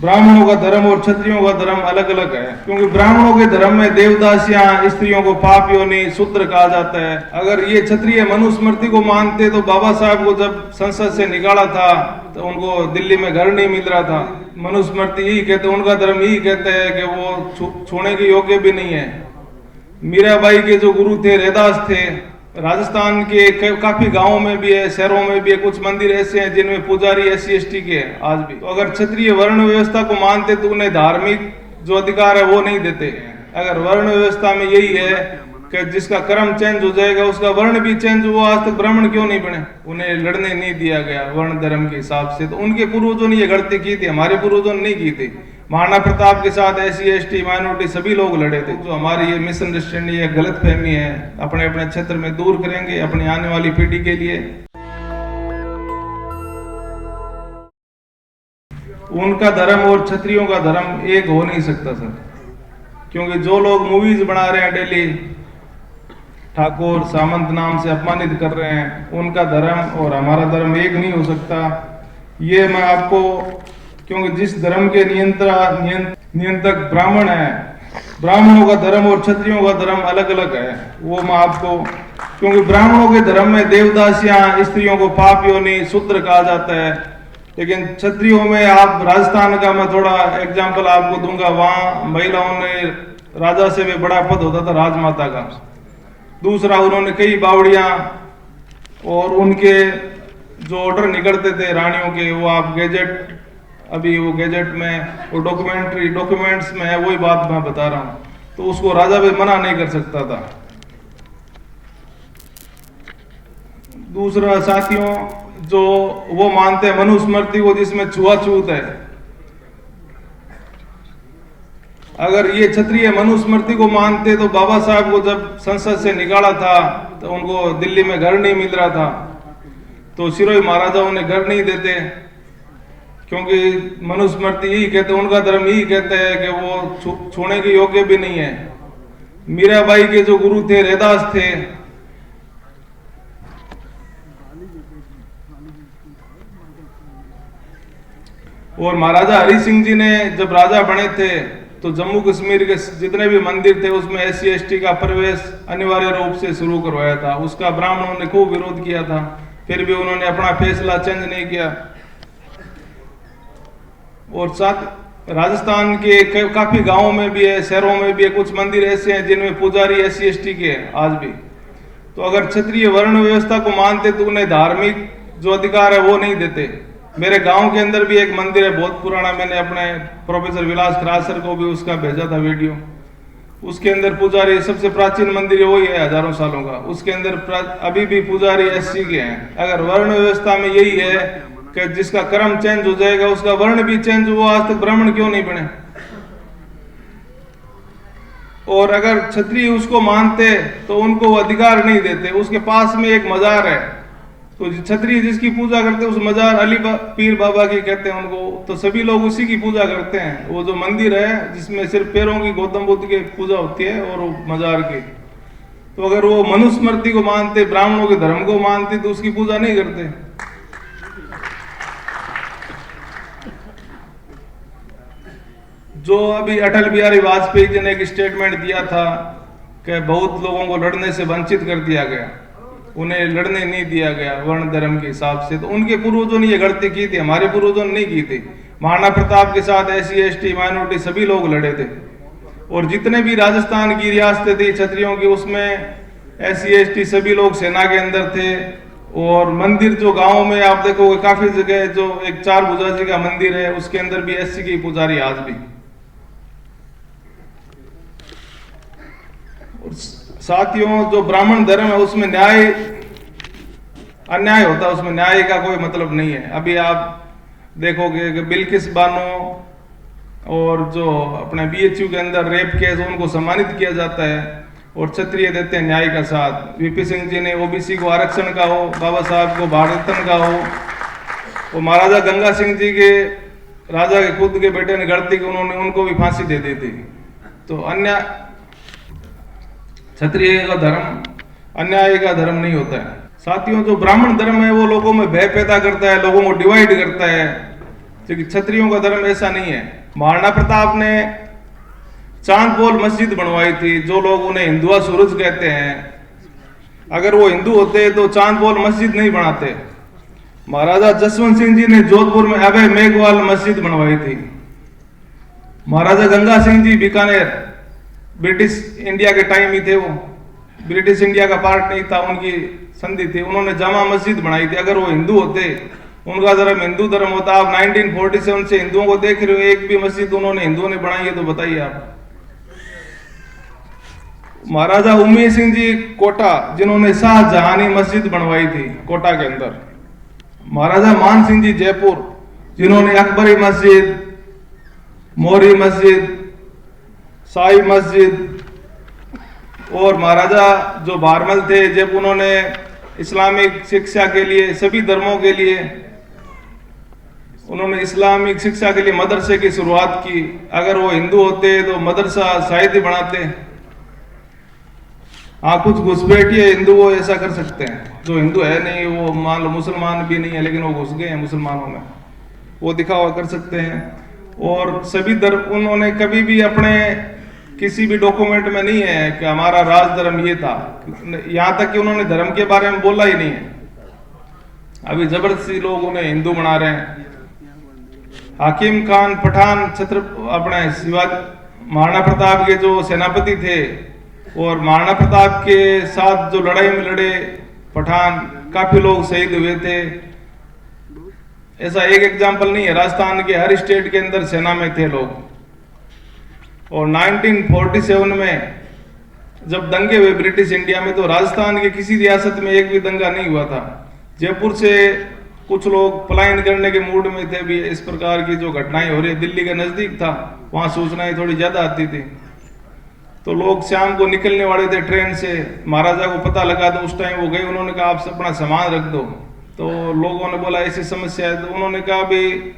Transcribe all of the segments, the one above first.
ब्राह्मणों का धर्म और क्षत्रियों का धर्म अलग अलग है, क्योंकि ब्राह्मणों के धर्म में देवदासियां स्त्रियों को पाप योनि शूद्र कहा जाता है। अगर ये क्षत्रिय मनुस्मृति को मानते तो बाबा साहब को जब संसद से निकाला था तो उनको दिल्ली में घर नहीं मिल रहा था। मनुस्मृति यही कहते, उनका धर्म यही कहता है कि वो छूने के योग्य भी नहीं है। मीराबाई के जो गुरु थे रैदास थे। राजस्थान के काफी गांवों में भी है, शहरों में भी है, कुछ मंदिर ऐसे हैं जिनमें पुजारी SC/ST के हैं आज भी। तो अगर क्षत्रिय वर्ण व्यवस्था को मानते तो उन्हें धार्मिक जो अधिकार है वो नहीं देते। अगर वर्ण व्यवस्था में यही है कि जिसका कर्म चेंज हो जाएगा उसका वर्ण भी चेंज हुआ, आज तक ब्राह्मण क्यों नहीं बने? उन्हें लड़ने नहीं दिया गया वर्ण धर्म के हिसाब से। तो उनके पूर्वजों ने ये गलती की थी, हमारे पूर्वजों ने नहीं की थी। महाराणा प्रताप के साथ SC/ST माइनॉरिटी सभी लोग लड़े थे। जो हमारी ये मिसअंडरस्टैंडिंग है, गलत फहमी है, अपने अपने क्षेत्र में दूर करेंगे अपनी आने वाली पीढ़ी के लिए। उनका धर्म और क्षत्रियों का धर्म एक हो नहीं सकता सर, क्योंकि जो लोग मूवीज बना रहे हैं डेली ठाकुर सामंत नाम से अपमानित कर रहे हैं, उनका धर्म और हमारा धर्म एक नहीं हो सकता। ये मैं आपको, क्योंकि जिस धर्म के नियंत्रक ब्राह्मण है, ब्राह्मणों का धर्म और क्षत्रियों का धर्म अलग अलग है, वो मैं आपको, क्योंकि ब्राह्मणों के धर्म में देवदासियां स्त्रियों को पाप योनि शूद्र कहा जाता है, लेकिन क्षत्रियों में आप राजस्थान का मैं थोड़ा एग्जाम्पल आपको दूंगा। वहां महिलाओं ने राजा से भी बड़ा पद होता था, राजमाता का। दूसरा, उन्होंने कई बावड़ियां और उनके जो ऑर्डर निकलते थे रानियों के, वो आप गैजेट, अभी वो गैजेट में वो डॉक्यूमेंट्स में है, वही बात मैं बता रहा हूं। तो उसको राजा भी मना नहीं कर सकता था। दूसरा साथियों, जो वो मानते हैं मनुस्मृति को जिसमें छुआछूत है। अगर ये क्षत्रिय मनुस्मृति को मानते तो बाबा साहब को जब संसद से निकाला था तो उनको दिल्ली में घर नहीं मिल रहा था। तो सिरोही महाराजा उन्हें घर नहीं देते, क्योंकि मनुस्मृति यही कहते, उनका धर्म यही कहता है कि वो छूने के योग्य भी नहीं है। मीराबाई के जो गुरु थे रैदास थे। और महाराजा हरि सिंह जी ने जब राजा बने थे तो जम्मू कश्मीर के जितने भी मंदिर थे उसमें SC/ST का प्रवेश अनिवार्य रूप से शुरू करवाया था। उसका ब्राह्मणों ने खूब विरोध किया था, फिर भी उन्होंने अपना फैसला चेंज नहीं किया। और साथ राजस्थान के काफी गांवों में भी है, शहरों में भी है, कुछ मंदिर ऐसे हैं जिनमें पुजारी SC/ST के हैं आज भी। तो अगर क्षत्रिय वर्ण व्यवस्था को मानते तो उन्हें धार्मिक जो अधिकार है वो नहीं देते। मेरे गांव के अंदर भी एक मंदिर है बहुत पुराना, मैंने अपने प्रोफेसर विलास खरासर को भी उसका भेजा था वीडियो। उसके अंदर पुजारी, सबसे प्राचीन मंदिर वही है, हजारों सालों का। उसके अंदर अभी भी पुजारी SC के हैं। अगर वर्ण व्यवस्था में यही है कि जिसका कर्म चेंज हो जाएगा उसका वर्ण भी चेंज हुआ, आज तक ब्राह्मण क्यों नहीं बने? और अगर क्षत्रिय उसको मानते तो उनको अधिकार नहीं देते। उसके पास में एक मजार है, तो क्षत्रिय जिसकी पूजा करते हैं उस मजार अली पीर बाबा की कहते हैं उनको, तो सभी लोग उसी की पूजा करते हैं। वो जो मंदिर है जिसमें सिर्फ पैरों की गौतम बुद्ध की पूजा होती है और वो मजार की। तो अगर वो मनुस्मृति को मानते, ब्राह्मणों के धर्म को मानते तो उसकी पूजा नहीं करते। जो अभी अटल बिहारी वाजपेयी जी ने एक स्टेटमेंट दिया था कि बहुत लोगों को लड़ने से वंचित कर दिया गया, उन्हें लड़ने नहीं दिया गया वर्ण धर्म के हिसाब से। तो उनके पूर्वजों ने ये गलती की थी, हमारे पूर्वजों ने नहीं की थी। महाराणा प्रताप के साथ SC/ST माइनॉरिटी सभी लोग लड़े थे। और जितने भी राजस्थान की रियासतें थी क्षत्रियों की, उसमें SC/ST सभी लोग सेना के अंदर थे। और मंदिर जो गाँव में आप देखोगे काफी जगह, जो एक 4 भुजा जी का मंदिर है उसके अंदर भी SC की पुजारी आज भी। साथियों, जो ब्राह्मण धर्म है उसमें न्याय अन्याय होता है, उसमें न्याय का कोई मतलब नहीं है। अभी आप देखोगे कि बिल्किस बानो और जो अपने BHU के अंदर रेप केस, उनको सम्मानित किया जाता है और क्षत्रिय देते हैं न्याय का साथ। VP सिंह जी ने OBC को आरक्षण का हो, बाबा साहब को भारत रत्न का हो, और महाराजा गंगा सिंह जी के, राजा के खुद के बेटे ने गलती की, उन्होंने उनको भी फांसी दे दी थी। तो क्षत्रिय का धर्म अन्याय का धर्म नहीं होता है। साथियों, जो ब्राह्मण धर्म है वो लोगों में भय पैदा करता है, लोगों को डिवाइड करता है। क्योंकि क्षत्रियों का धर्म ऐसा नहीं है। महाराणा प्रताप ने चांदपोल मस्जिद बनवाई थी। जो लोग उन्हें हिंदुआ सूरज कहते हैं, अगर वो हिंदू होते तो चांदपोल मस्जिद नहीं बनाते। महाराजा जसवंत सिंह जी ने जोधपुर में अभय मेघवाल मस्जिद बनवाई थी। महाराजा गंगा सिंह जी बीकानेर, ब्रिटिश इंडिया के टाइम ही थे, वो ब्रिटिश इंडिया का पार्ट नहीं था, उनकी संधि थी, उन्होंने जामा मस्जिद बनाई थी। अगर वो हिंदू होते, उनका धर्म हिंदू धर्म होता, आप 1947 से हिंदुओं को देख रहे हो, एक भी मस्जिद उन्होंने हिंदुओं ने बनाई है तो बताइए आप। महाराजा उम्मीद सिंह जी कोटा, जिन्होंने शाहजहानी मस्जिद बनवाई थी कोटा के अंदर। महाराजा मान सिंह जी जयपुर, जिन्होंने अकबरी मस्जिद, मोरी मस्जिद, शाही मस्जिद, और महाराजा जो बारमल थे, जब उन्होंने इस्लामिक शिक्षा के लिए, सभी धर्मों के लिए उन्होंने इस्लामिक शिक्षा के लिए मदरसे की शुरुआत की। अगर वो हिंदू होते तो मदरसा शायद ही बनाते। हाँ, कुछ घुसपैठिए हिंदू वो ऐसा कर सकते हैं, जो हिंदू है नहीं, वो मान लो मुसलमान भी नहीं है लेकिन वो घुस गए हैं मुसलमानों में, वो दिखावा कर सकते हैं। और सभी धर्म, उन्होंने कभी भी अपने किसी भी डॉक्यूमेंट में नहीं है कि हमारा राज धर्म ये था, यहां तक कि उन्होंने धर्म के बारे में बोला ही नहीं है। अभी जबरदस्ती लोग उन्हें हिंदू बना रहे हैं। हाकिम खान पठान अपने शिवाजी महाराणा प्रताप के जो सेनापति थे, और महाराणा प्रताप के साथ जो लड़ाई में लड़े पठान, काफी लोग शहीद हुए थे। ऐसा एक एग्जाम्पल नहीं है, राजस्थान के हर स्टेट के अंदर सेना में थे लोग। और 1947 में जब दंगे हुए ब्रिटिश इंडिया में, तो राजस्थान के किसी रियासत में एक भी दंगा नहीं हुआ था। जयपुर से कुछ लोग पलायन करने के मूड में थे भी, इस प्रकार की जो घटनाएं हो रही है, दिल्ली के नजदीक था, वहां सूचनाएं थोड़ी ज्यादा आती थी, तो लोग शाम को निकलने वाले थे ट्रेन से। महाराजा को पता लगा तो उस टाइम वो गए, उन्होंने कहा आप अपना सामान रख दो। तो लोगों ने बोला ऐसी समस्या है, तो उन्होंने कहा भी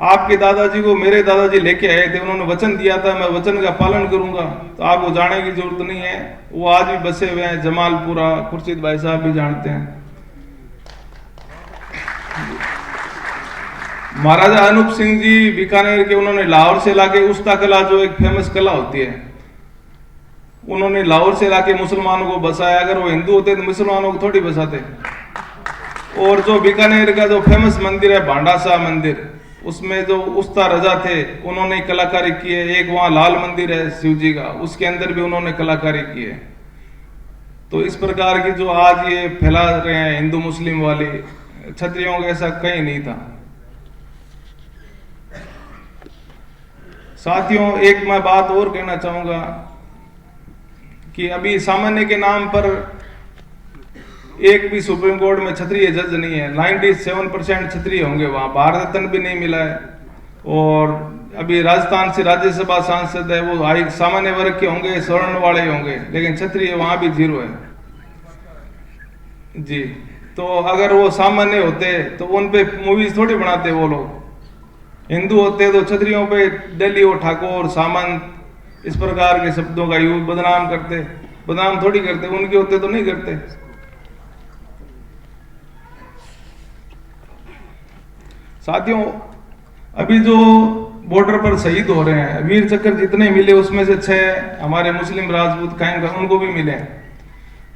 आपके दादाजी को मेरे दादाजी लेके आए थे, उन्होंने वचन दिया था, मैं वचन का पालन करूंगा, तो आपको जाने की जरूरत नहीं है। वो आज भी बसे हुए हैं, जमालपुरा, खुर्शीद भाई साहब भी जानते हैं। महाराजा अनूप सिंह जी बीकानेर के, उन्होंने लाहौर से लाके उस्ता कला, जो एक फेमस कला होती है, उन्होंने लाहौर से लाके मुसलमानों को बसाया। अगर वो हिंदू होते तो मुसलमानों को थोड़ी बसाते। और जो बीकानेर का जो फेमस मंदिर है भांडा शाह मंदिर, उसमें जो उस्ता रजा थे उन्होंने कलाकारी की है। एक वहां लाल मंदिर है शिव जी का, उसके अंदर भी उन्होंने कलाकारी की है। तो इस प्रकार की जो आज ये फैला रहे हैं हिंदू मुस्लिम वाली, क्षत्रियों का ऐसा कहीं नहीं था। साथियों, एक मैं बात और कहना चाहूंगा कि अभी सामान्य के नाम पर एक भी सुप्रीम कोर्ट में क्षत्रिय जज नहीं है। 97% क्षत्रिय होंगे, वहां भारत रत्न भी नहीं मिला है। और अभी राजस्थान से राज्यसभा सांसद है, वो हाई सामान्य वर्ग के होंगे, स्वर्ण वाले होंगे, लेकिन क्षत्रिय वहां भी 0 है जी। तो अगर वो सामान्य होते तो उन पे मूवीज थोड़ी बनाते वो लोग। हिंदू होते तो क्षत्रियों पे डेली वो ठाकुर, सामंत, इस प्रकार के शब्दों का यूज बदनाम करते, बदनाम थोड़ी करते, उनके होते तो नहीं करते। साथियों, अभी जो बॉर्डर पर शहीद हो रहे हैं, वीर चक्र जितने मिले उसमें से 6 हमारे मुस्लिम राजपूत कायम कर, उनको भी मिले।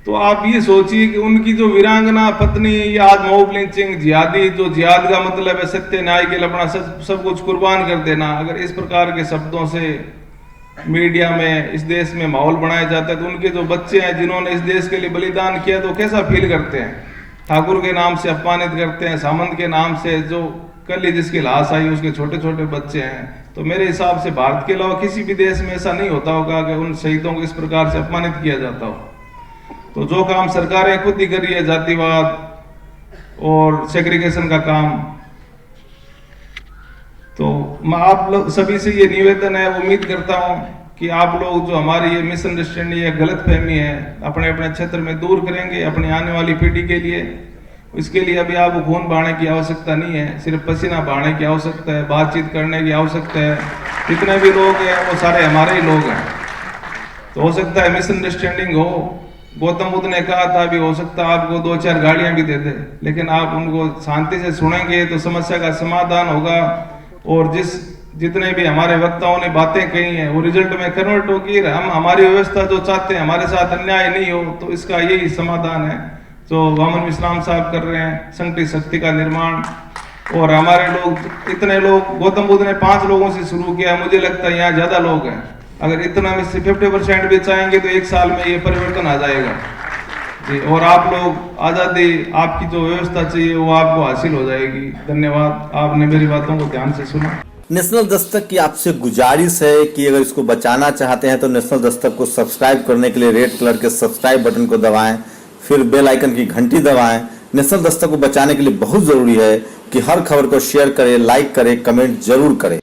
तो आप ये सोचिए कि उनकी जो वीरांगना पत्नी, या आज मॉब लिंचिंग, जिहादी, जो जिहाद का मतलब है सत्य न्याय के लिए अपना सब कुछ कुर्बान कर देना, अगर इस प्रकार के शब्दों से मीडिया में इस देश में माहौल बनाया जाता है, तो उनके जो बच्चे हैं जिन्होंने इस देश के लिए बलिदान किया, तो कैसा फील करते हैं। ठाकुर के नाम से अपमानित करते हैं, सामंत के नाम से, जो कल ही जिसकी लाश आई उसके छोटे छोटे बच्चे हैं। तो मेरे हिसाब से भारत के अलावा किसी भी देश में ऐसा नहीं होता होगा कि उन शहीदों को इस प्रकार से अपमानित किया जाता हो। तो जो काम सरकारें खुद ही कर रही है, जातिवाद और सेग्रीगेशन का काम, तो मैं आप लोग सभी से ये निवेदन है, उम्मीद करता हूं कि आप लोग जो हमारी ये मिसअंडरस्टैंडिंग है, गलतफहमी है, अपने अपने क्षेत्र में दूर करेंगे अपनी आने वाली पीढ़ी के लिए। इसके लिए अभी आपको खून बहाने की आवश्यकता नहीं है, सिर्फ पसीना बहाने की आवश्यकता है, बातचीत करने की आवश्यकता है। जितने भी लोग हैं वो सारे हमारे ही लोग हैं। तो हो सकता है मिसअंडरस्टैंडिंग हो, गौतम बुद्ध ने कहा था भी हो सकता है आपको 2-4 गालियां भी दे दे, लेकिन आप उनको शांति से सुनेंगे तो समस्या का समाधान होगा। और जितने भी हमारे वक्ताओं ने बातें कही हैं वो रिजल्ट में कन्वर्ट होगी। हम हमारी व्यवस्था जो चाहते हैं, हमारे साथ अन्याय नहीं हो, तो इसका यही समाधान है जो वामन विश्राम साहब कर रहे हैं, संगठित शक्ति का निर्माण। और हमारे लोग, इतने लोग, गौतम बुद्ध ने 5 लोगों से शुरू किया, मुझे लगता है यहाँ ज्यादा लोग हैं। अगर इतना में से 50% भी चाहेंगे तो 1 साल में ये परिवर्तन आ जाएगा जी। और आप लोग आजादी, आपकी जो व्यवस्था चाहिए वो आपको हासिल हो जाएगी। धन्यवाद, आपने मेरी बातों को ध्यान से सुना। नेशनल दस्तक की आपसे गुजारिश है कि अगर इसको बचाना चाहते हैं तो नेशनल दस्तक को सब्सक्राइब करने के लिए रेड कलर के सब्सक्राइब बटन को दबाएं, फिर बेल आइकन की घंटी दबाएं। नेशनल दस्तक को बचाने के लिए बहुत जरूरी है कि हर खबर को शेयर करें, लाइक करें, कमेंट जरूर करें।